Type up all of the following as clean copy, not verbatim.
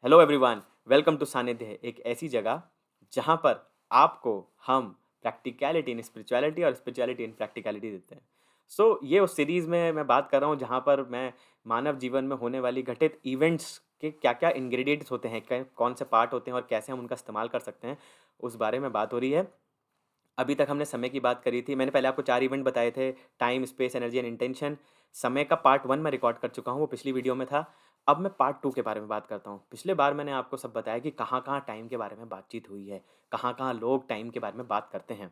Hello everyone, welcome to सानिध्य, एक ऐसी जगह जहाँ पर आपको हम प्रैक्टिकलिटी इन स्पिरिचुअलिटी और स्पिरिचुअलिटी इन प्रैक्टिकलिटी देते हैं। ये उस सीरीज़ में मैं बात कर रहा हूँ जहाँ पर मैं मानव जीवन में होने वाली घटित इवेंट्स के क्या-क्या इंग्रेडिएंट्स होते हैं, कै कौन से पार्ट होते हैं और कैसे हम उनका इस्तेमाल कर सकते हैं, उस बारे में बात हो रही है। अभी तक हमने समय की बात करी थी। मैंने पहले आपको 4 इवेंट बताए थे, time, space, energy and intention. समय का पार्ट 1 मैं रिकॉर्ड कर चुका हूँ, वो पिछली वीडियो में था। अब मैं पार्ट 2 के बारे में बात करता हूँ। पिछले बार मैंने आपको सब बताया कि कहाँ-कहाँ टाइम के बारे में बातचीत हुई है, कहाँ-कहाँ लोग टाइम के बारे में बात करते हैं।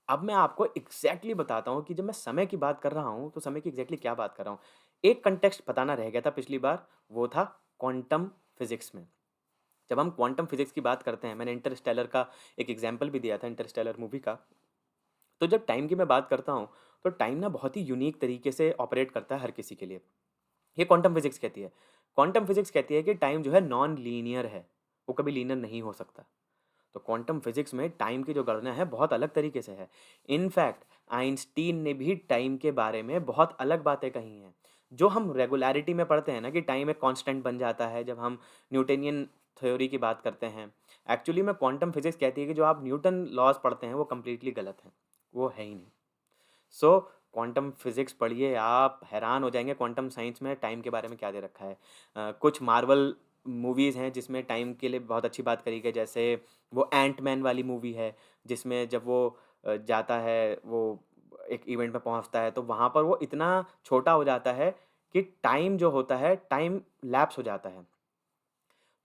अब मैं आपको एग्ज़ैक्टली बताता हूँ कि जब मैं समय की बात कर रहा हूँ, तो समय की एग्ज़ैक्टली क्या बात कर रहा हूँ। एक कॉन्टेक्स्ट बताना रह गया था पिछली बार, वो था क्वांटम फिज़िक्स में। जब हम क्वांटम फिज़िक्स की बात करते हैं, मैंने इंटरस्टेलर का एक एग्ज़ाम्पल भी दिया था, इंटरस्टेलर मूवी का। तो जब टाइम की मैं बात करता हूँ, तो टाइम ना बहुत ही यूनिक तरीके से ऑपरेट करता है हर किसी के लिए। ये क्वांटम फिज़िक्स कहती है। क्वांटम फिज़िक्स कहती है कि टाइम जो है नॉन लीनियर है, वो कभी लीनियर नहीं हो सकता। तो क्वांटम फिज़िक्स में टाइम की जो गणना है बहुत अलग तरीके से है। इनफैक्ट आइंस्टीन ने भी टाइम के बारे में बहुत अलग बातें कही हैं। जो हम रेगुलैरिटी में पढ़ते हैं ना कि टाइम एक कांस्टेंट बन जाता है जब हम न्यूटनियन थ्योरी की बात करते हैं। एक्चुअली में क्वांटम फिज़िक्स कहती है कि जो आप न्यूटन लॉज़ पढ़ते हैं वो कंप्लीटली गलत हैं। वो है ही नहीं। सो क्वांटम फिजिक्स पढ़िए, आप हैरान हो जाएंगे क्वांटम साइंस में टाइम के बारे में क्या दे रखा है। कुछ मार्वल मूवीज़ हैं जिसमें टाइम के लिए बहुत अच्छी बात करी गई, जैसे वो एंट मैन वाली मूवी है जिसमें जब वो जाता है, वो एक इवेंट में पहुंचता है तो वहाँ पर वो इतना छोटा हो जाता है कि टाइम जो होता है टाइम लैप्स हो जाता है।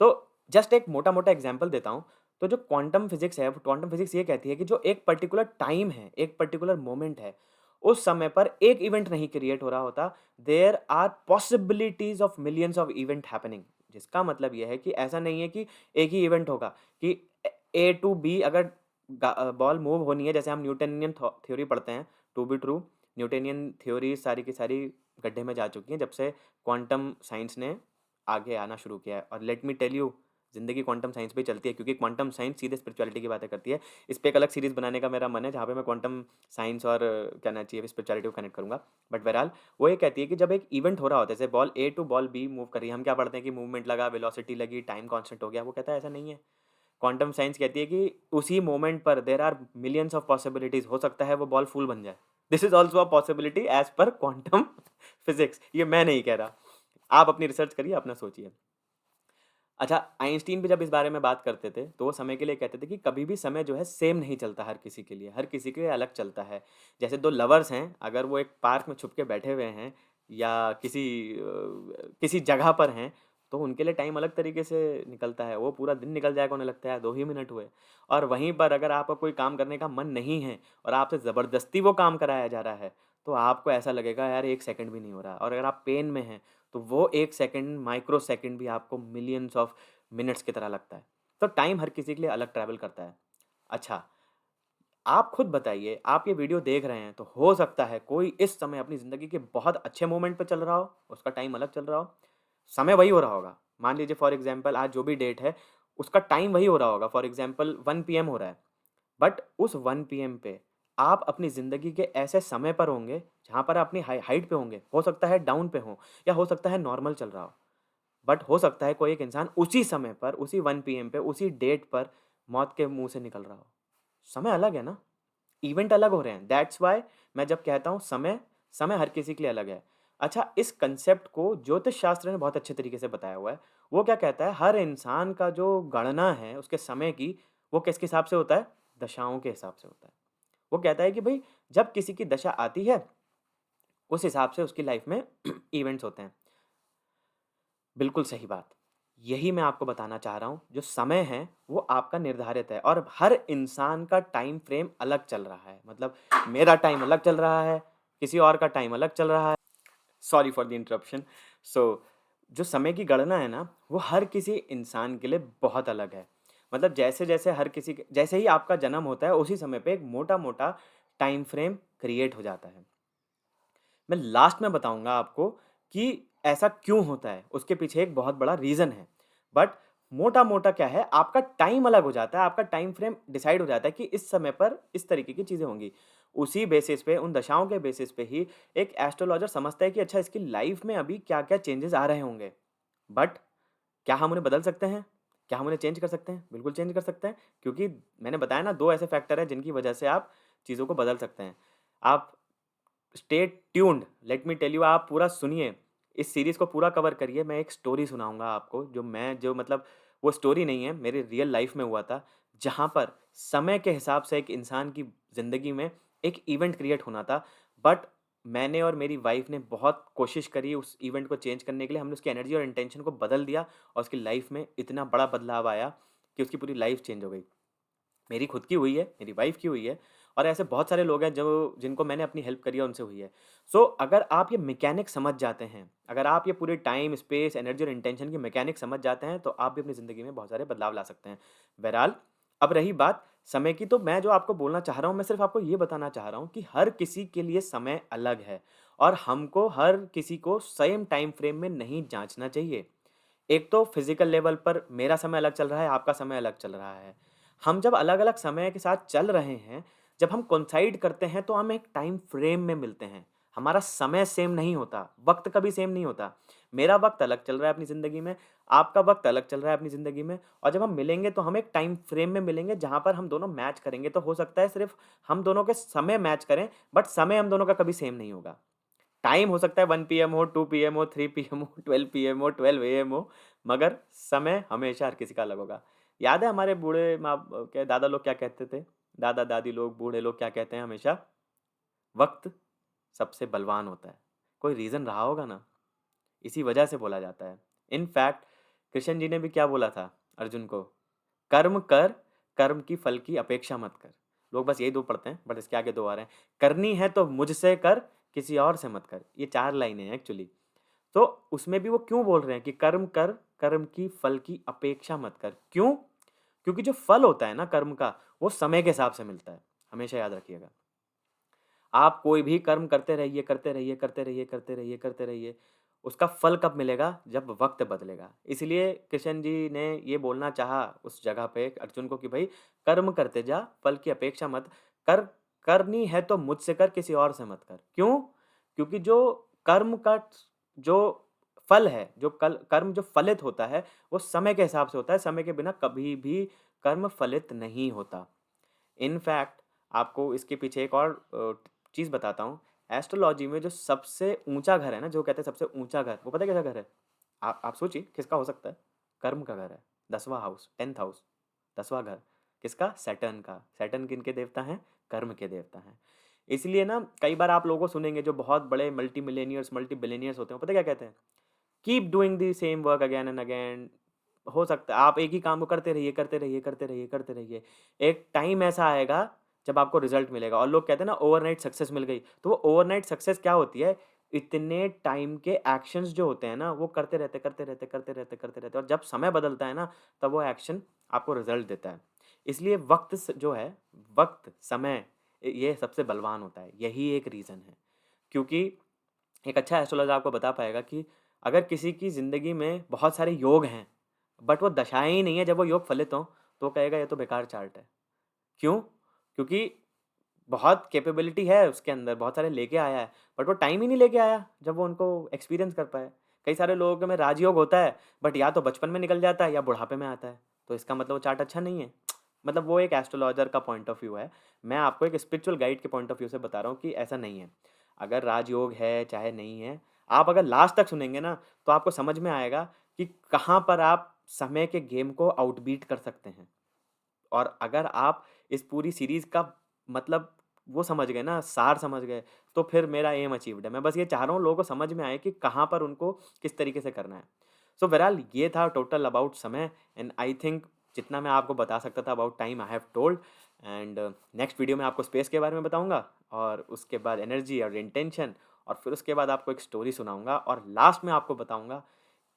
तो जस्ट एक मोटा मोटा एग्जांपल देता हूँ। तो जो क्वांटम फिजिक्स है, क्वांटम फिजिक्स ये कहती है कि जो एक पर्टिकुलर टाइम है, एक पर्टिकुलर मोमेंट है, उस समय पर एक इवेंट नहीं क्रिएट हो रहा होता। There are possibilities of millions of event happening. जिसका मतलब यह है कि ऐसा नहीं है कि एक ही इवेंट होगा कि ए टू बी अगर बॉल मूव होनी है, जैसे हम न्यूटनियन थ्योरी पढ़ते हैं। To be true, Newtonian theory सारी की सारी गड्ढे में जा चुकी हैं जब से क्वांटम साइंस ने आगे आना शुरू किया है। और लेट मी टेल यू, ज़िंदगी क्वांटम साइंस पे ही चलती है क्योंकि क्वांटम साइंस सीधे स्पिरिचुअलिटी की बातें करती है। इस पे एक अलग सीरीज़ बनाने का मेरा मन है जहाँ पे मैं क्वांटम साइंस और क्या कहना चाहिए स्पिरिचुअलिटी को कनेक्ट करूँगा। बट बहरहाल वो ये कहती है कि जब एक इवेंट हो रहा होता है, जैसे ball A to ball B move कर रही है, हम क्या पढ़ते हैं कि मूवमेंट लगा, वेलोसिटी लगी, टाइम कांस्टेंट हो गया। वो कहता है ऐसा नहीं है। क्वांटम साइंस कहती है कि उसी मोमेंट पर there are millions of possibilities, हो सकता है वो बॉल फूल बन जाए। This is also a possibility as per quantum physics. ये मैं नहीं कह रहा, आप अपनी रिसर्च करिए, अपना सोचिए। अच्छा, आइंस्टीन भी जब इस बारे में बात करते थे तो वो समय के लिए कहते थे कि कभी भी समय जो है सेम नहीं चलता हर किसी के लिए, हर किसी के लिए अलग चलता है। जैसे दो लवर्स हैं, अगर वो एक पार्क में छुप के बैठे हुए हैं या किसी जगह पर हैं, तो उनके लिए टाइम अलग तरीके से निकलता है। वो पूरा दिन निकल जाएगा, उन्हें लगता है 2 ही मिनट हुए। और वहीं पर अगर आपका कोई काम करने का मन नहीं है और आपसे ज़बरदस्ती वो काम कराया जा रहा है, तो आपको ऐसा लगेगा यार 1 सेकंड भी नहीं हो रहा। और अगर आप पेन में हैं, तो वो 1 सेकंड, माइक्रो सेकंड भी आपको मिलियंस ऑफ मिनट्स की तरह लगता है। तो टाइम हर किसी के लिए अलग ट्रैवल करता है। अच्छा, आप खुद बताइए, आप ये वीडियो देख रहे हैं तो हो सकता है कोई इस समय अपनी ज़िंदगी के बहुत अच्छे मोमेंट पे चल रहा हो, उसका टाइम अलग चल रहा हो, समय वही हो रहा होगा। मान लीजिए फॉर एग्ज़ाम्पल आज जो भी डेट है, उसका टाइम वही हो रहा होगा, फॉर एग्ज़ाम्पल 1 पीएम हो रहा है। बट उस 1 पीएम पे आप अपनी ज़िंदगी के ऐसे समय पर होंगे, जहाँ पर आप अपनी हाइट पे होंगे। हो सकता है डाउन पे हो या हो सकता है नॉर्मल चल रहा हो। बट हो सकता है कोई एक इंसान उसी समय पर, उसी 1 पीएम पे, उसी डेट पर मौत के मुँह से निकल रहा हो। समय अलग है ना, इवेंट अलग हो रहे हैं। दैट्स व्हाई मैं जब कहता हूँ समय, समय हर किसी के लिए अलग है। अच्छा, इस कांसेप्ट को ज्योतिष शास्त्र ने बहुत अच्छे तरीके से बताया हुआ है। वो क्या कहता है, हर इंसान का जो गणना है उसके समय की, वो किसके हिसाब से होता है? दशाओं के हिसाब से होता है। वो कहता है कि भई जब किसी की दशा आती है, उस हिसाब से उसकी लाइफ में इवेंट्स होते हैं। बिल्कुल सही बात। यही मैं आपको बताना चाह रहा हूँ, जो समय है वो आपका निर्धारित है और हर इंसान का टाइम फ्रेम अलग चल रहा है। मतलब मेरा टाइम अलग चल रहा है, किसी और का टाइम अलग चल रहा है। Sorry for the interruption. So जो समय की गणना है ना, वो हर किसी इंसान के लिए बहुत अलग है। मतलब जैसे-जैसे हर किसी के जैसे ही आपका जन्म होता है, उसी समय पे एक मोटा-मोटा टाइम फ्रेम क्रिएट हो जाता है। मैं लास्ट में बताऊँगा आपको कि ऐसा क्यों होता है, उसके पीछे एक बहुत बड़ा रीज़न है। बट मोटा-मोटा क्या है, आपका टाइम अलग हो जाता है, आपका टाइम फ्रेम डिसाइड हो जाता है कि इस समय पर इस तरीके की चीज़ें होंगी। उसी बेसिस पे, उन दशाओं के बेसिस पे ही एक एस्ट्रोलॉजर समझता है कि अच्छा इसकी लाइफ़ में अभी क्या-क्या चेंजेज़ आ रहे होंगे। बट क्या हम उन्हें बदल सकते हैं? क्या हम उन्हें चेंज कर सकते हैं? बिल्कुल चेंज कर सकते हैं, क्योंकि मैंने बताया ना 2 ऐसे फैक्टर हैं जिनकी वजह से आप चीज़ों को बदल सकते हैं। आप stay tuned, let me tell you, आप पूरा सुनिए, इस सीरीज़ को पूरा कवर करिए। मैं एक स्टोरी सुनाऊँगा आपको, जो मतलब वो स्टोरी नहीं है, मेरे रियल लाइफ़ में हुआ था, जहाँ पर समय के हिसाब से एक इंसान की ज़िंदगी में एक इवेंट क्रिएट होना था। बट मैंने और मेरी वाइफ़ ने बहुत कोशिश करी उस इवेंट को चेंज करने के लिए। हमने उसकी एनर्जी और इंटेंशन को बदल दिया और उसकी लाइफ़ में इतना बड़ा बदलाव आया कि उसकी पूरी लाइफ़ चेंज हो गई। मेरी खुद की हुई है, मेरी वाइफ़ की हुई है, और ऐसे बहुत सारे लोग हैं जो जिनको मैंने अपनी हेल्प करी है, उनसे हुई है। सो अगर आप ये मैकेनिक समझ जाते हैं, अगर आप ये पूरे टाइम, स्पेस, एनर्जी और इंटेंशन की मैकेनिक समझ जाते हैं, तो आप भी अपनी ज़िंदगी में बहुत सारे बदलाव ला सकते हैं। बहरहाल, अब रही बात समय की, तो मैं जो आपको बोलना चाह रहा हूँ, मैं सिर्फ़ आपको ये बताना चाह रहा हूँ कि हर किसी के लिए समय अलग है और हमको हर किसी को सेम टाइम फ्रेम में नहीं जाँचना चाहिए। एक तो फिज़िकल लेवल पर मेरा समय अलग चल रहा है, आपका समय अलग चल रहा है। हम जब अलग-अलग समय के साथ चल रहे हैं, जब हम कोइंसाइड करते हैं तो हम एक टाइम फ्रेम में मिलते हैं। हमारा समय सेम नहीं होता, वक़्त कभी सेम नहीं होता। मेरा वक़्त अलग चल रहा है अपनी ज़िंदगी में, आपका वक़्त अलग चल रहा है अपनी ज़िंदगी में, और जब हम मिलेंगे तो हम एक टाइम फ्रेम में मिलेंगे जहाँ पर हम दोनों मैच करेंगे। तो हो सकता है सिर्फ़ हम दोनों के समय मैच करें, बट समय हम दोनों का कभी सेम नहीं होगा। टाइम हो सकता है 1 पीएम हो, 2 पीएम हो, 3 पीएम हो, 12 पीएम हो, 12 एएम हो, मगर समय हमेशा हर किसी का अलग होगा। याद है हमारे बूढ़े माँ क्या दादा लोग क्या कहते थे? दादा-दादी लोग, बूढ़े लोग क्या कहते हैं हमेशा? वक़्त सबसे बलवान होता है। कोई रीज़न रहा होगा ना, इसी वजह से बोला जाता है। इन फैक्ट कृष्ण जी ने भी क्या बोला था अर्जुन को? कर्म कर, कर्म की फल की अपेक्षा मत कर। लोग बस यही 2 पढ़ते हैं, बट इसके आगे 2 और हैं। करनी है तो मुझसे कर, किसी और से मत कर। ये 4 लाइनें हैं एक्चुअली। तो उसमें भी वो क्यों बोल रहे हैं कि कर्म कर, कर्म की फल की अपेक्षा मत कर। क्यों? क्योंकि जो फल होता है ना कर्म का, वो समय के हिसाब से मिलता है। हमेशा याद रखिएगा। आप कोई भी कर्म करते रहिए, करते रहिए, करते रहिए, करते रहिए, करते रहिए। उसका फल कब मिलेगा? जब वक़्त बदलेगा। इसलिए कृष्ण जी ने ये बोलना चाहा उस जगह पे अर्जुन को कि भई कर्म करते जा, फल की अपेक्षा मत कर। करनी है तो मुझसे कर, किसी और से मत कर। क्यों? क्योंकि जो कर्म का जो फल है, जो कल कर्म जो फलित होता है, वो समय के हिसाब से होता है। समय के बिना कभी भी कर्म फलित नहीं होता। इनफैक्ट आपको इसके पीछे एक और चीज़ बताता हूँ। एस्ट्रोलॉजी में जो सबसे ऊँचा घर है ना, जो कहते हैं सबसे ऊँचा घर, वो पता है कैसा घर है? आप सोचिए किसका हो सकता है? कर्म का घर है। 10वां हाउस, 10th हाउस, 10वां घर किसका? सैटर्न का। सैटर्न किनके देवता हैं? कर्म के देवता हैं। इसलिए ना कई बार आप लोगों को सुनेंगे जो बहुत बड़े मल्टी मिलियनियर्स, मल्टी बिलियनियर्स होते हैं, पता है क्या कहते हैं? Keep doing the same work again and again. हो सकता है आप एक ही काम को करते रहिए, करते रहिए, करते रहिए, करते रहिए। एक टाइम ऐसा आएगा जब आपको रिजल्ट मिलेगा, और लोग कहते हैं ना ओवरनाइट सक्सेस मिल गई, तो वो ओवरनाइट सक्सेस क्या होती है? इतने टाइम के एक्शंस जो होते हैं ना, वो करते रहते, करते रहते, करते रहते, करते रहते, और जब समय बदलता है ना, तब वो एक्शन आपको रिजल्ट देता है। इसलिए वक़्त जो है, वक़्त, समय, ये सबसे बलवान होता है। यही एक रीज़न है। क्योंकि एक अच्छा एस्ट्रोलॉजर आपको बता पाएगा कि अगर किसी की ज़िंदगी में बहुत सारे योग हैं, बट वो दशाएँ ही नहीं है जब वो योग फलित हों, तो वो कहेगा ये तो बेकार चार्ट है। क्यों? क्योंकि बहुत कैपेबिलिटी है उसके अंदर, बहुत सारे लेके आया है, बट वो टाइम ही नहीं लेके आया जब वो उनको एक्सपीरियंस कर पाए। कई सारे लोगों में राजयोग होता है, बट या तो बचपन में निकल जाता है या बुढ़ापे में आता है, तो इसका मतलब वो चार्ट अच्छा नहीं है। मतलब वो एक एस्ट्रोलॉजर का पॉइंट ऑफ व्यू है। मैं आपको एक स्पिरिचुअल गाइड के पॉइंट ऑफ व्यू से बता रहा हूँ कि ऐसा नहीं है। अगर राजयोग है, चाहे नहीं है, आप अगर लास्ट तक सुनेंगे ना, तो आपको समझ में आएगा कि कहाँ पर आप समय के गेम को आउटबीट कर सकते हैं। और अगर आप इस पूरी सीरीज़ का मतलब वो समझ गए ना, सार समझ गए, तो फिर मेरा एम अचीव्ड है। मैं बस ये चाह रहा हूँ लोगों को समझ में आए कि कहाँ पर उनको किस तरीके से करना है। सो बहरहाल ये था टोटल अबाउट समय, एंड आई थिंक जितना मैं आपको बता सकता था about time I have told. And next video में आपको स्पेस के बारे में बताऊँगा, और उसके बाद एनर्जी और इंटेंशन, और फिर उसके बाद आपको एक स्टोरी सुनाऊँगा, और लास्ट में आपको बताऊँगा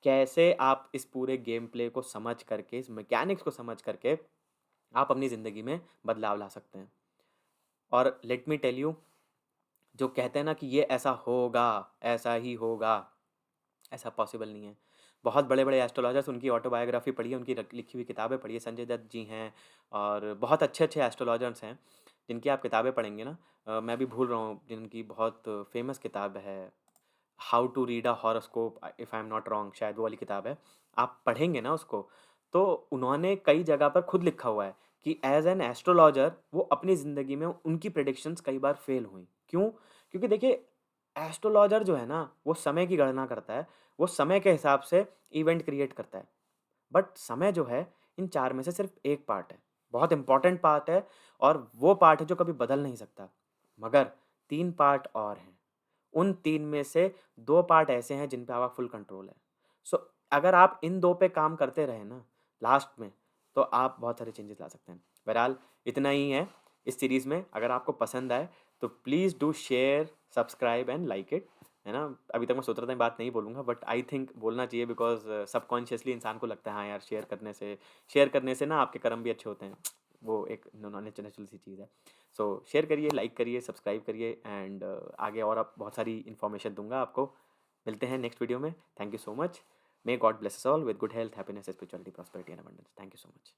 कैसे आप इस पूरे गेम प्ले को समझ करके, इस मैकेनिक्स को समझ करके आप अपनी ज़िंदगी में बदलाव ला सकते हैं। और लेट मी टेल यू, जो कहते हैं ना कि ये ऐसा होगा, ऐसा ही होगा, ऐसा पॉसिबल नहीं है। बहुत बड़े-बड़े एस्ट्रोलॉजर्स, उनकी ऑटोबायोग्राफी पढ़िए, उनकी लिखी हुई किताबें पढ़िए। संजय दत्त जी हैं, और बहुत अच्छे-अच्छे एस्ट्रोलॉजर्स हैं, जिनकी आप किताबें पढ़ेंगे ना, मैं भी भूल रहा हूँ, जिनकी बहुत फेमस किताब है, how to read a horoscope, if I am not wrong, शायद वो वाली किताब है। आप पढ़ेंगे ना उसको, तो उन्होंने कई जगह पर खुद लिखा हुआ है कि एज़ एन एस्ट्रोलॉजर वो अपनी ज़िंदगी में उनकी प्रेडिक्शंस कई बार फेल हुई। क्यों? क्योंकि देखिए एस्ट्रोलॉजर जो है ना, वो समय की गणना करता है, वो समय के हिसाब से इवेंट क्रिएट करता है। बट समय जो है, इन 4 में से सिर्फ़ 1 पार्ट है। बहुत इम्पोर्टेंट पार्ट है और वो पार्ट है जो कभी बदल नहीं सकता। मगर 3 पार्ट और हैं। उन 3 में से 2 पार्ट ऐसे हैं जिन पे आपका फुल कंट्रोल है। सो अगर आप इन 2 पे काम करते रहे ना लास्ट में, तो आप बहुत सारे चेंजेस ला सकते हैं। बहरहाल इतना ही है इस सीरीज़ में। अगर आपको पसंद आए तो please do share, subscribe and like it, है ना? अभी तक मैं सोच रहा था ये बात नहीं बोलूँगा बट आई थिंक बोलना चाहिए बिकॉज़ सबकॉन्शियसली इंसान को लगता है हाँ यार शेयर करने से ना आपके कर्म भी अच्छे होते हैं। वो एक नेचुरल सी चीज़ है। सो शेयर करिए, लाइक करिए, सब्सक्राइब करिए एंड आगे और अब बहुत सारी इन्फॉर्मेशन दूँगा आपको। मिलते हैं नेक्स्ट वीडियो में। Thank you so much. May God bless us all with good health, happiness, spirituality, prosperity and abundance. Thank you so much.